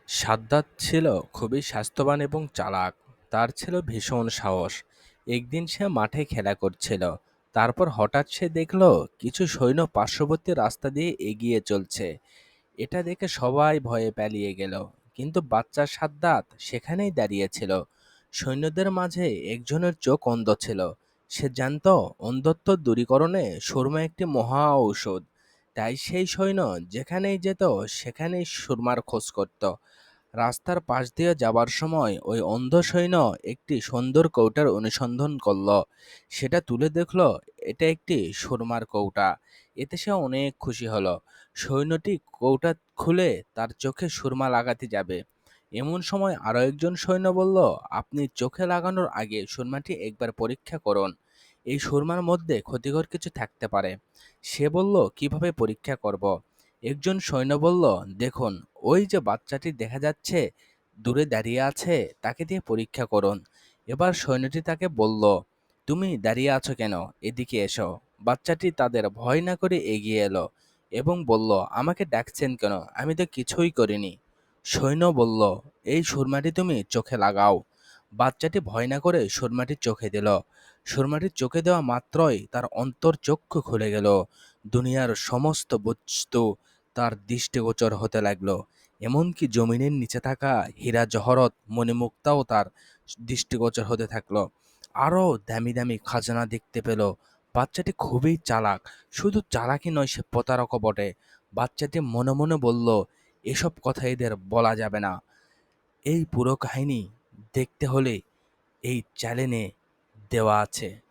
সাদ্দাত ছিল খুবই স্বাস্থ্যবান এবং চালাক। তার ছিল ভীষণ সাহস। একদিন সে মাঠে খেলা করছিল। তারপর হঠাৎ সে দেখল কিছু সৈন্য পার্শ্ববর্তী রাস্তা দিয়ে এগিয়ে চলছে। এটা দেখে সবাই ভয়ে পালিয়ে গেল। কিন্তু বাচ্চা সাদ্দাত সেখানেই দাঁড়িয়েছিল। সৈন্যদের মাঝে একজনের চোখ অন্ধ ছিল। সে জানত অন্ধত্ব দূরীকরণে সুরমা একটি মহা ঔষধ। তাই সেই সৈন্য যেখানেই যেত সেখানেই সুরমার খোঁজ করত। রাস্তার পাশ দিয়ে যাবার সময় ওই অন্ধ সৈন্য একটি সুন্দর কৌটার অনুসন্ধান করল। সেটা তুলে দেখল এটা একটি সুরমার কৌটা। এতে সে অনেক খুশি হলো। সৈন্যটি কৌটা খুলে তার চোখে সুরমা লাগাতে যাবে। এমন সময় আরো একজন সৈন্য বলল, আপনি চোখে লাগানোর আগে সুরমাটি একবার পরীক্ষা করুন। এই সুরমার মধ্যে ক্ষতিকর কিছু থাকতে পারে। সে বলল, কিভাবে পরীক্ষা করব? একজন সৈন্য বলল, দেখুন, ওই যে বাচ্চাটি দেখা যাচ্ছে দূরে দাঁড়িয়ে আছে, তাকে দিয়ে পরীক্ষা করুন। এবার সৈন্যটি তাকে বলল, তুমি দাঁড়িয়ে আছো কেন? এদিকে এসো। বাচ্চাটি তাদের ভয় না করে এগিয়ে এলো এবং বলল, আমাকে ডাকছেন কেন? আমি তো কিছুই করিনি। সৈন্য বলল, এই সুরমাটি তুমি চোখে লাগাও। বাচ্চাটি ভয় না করে সুরমাটির চোখে দিল। সুরমাটির চোখে দেওয়া মাত্রই তার অন্তর্চক্ষু খুলে গেল। দুনিয়ার সমস্ত বস্তু তার দৃষ্টিগোচর হতে লাগলো। এমনকি জমিনের নিচে থাকা হীরা জহরত মণিমুক্তাও তার দৃষ্টিগোচর হতে থাকলো। আরও দামি দামি খাজানা দেখতে পেল। বাচ্চাটি খুবই চালাক। শুধু চালাকি নয়, সে প্রতারকও বটে। বাচ্চাটি মনে মনে বলল, এসব কথা এদের বলা যাবে না। এই পুরো কাহিনী দেখতে হলে এই চ্যানেলে দেওয়া আছে।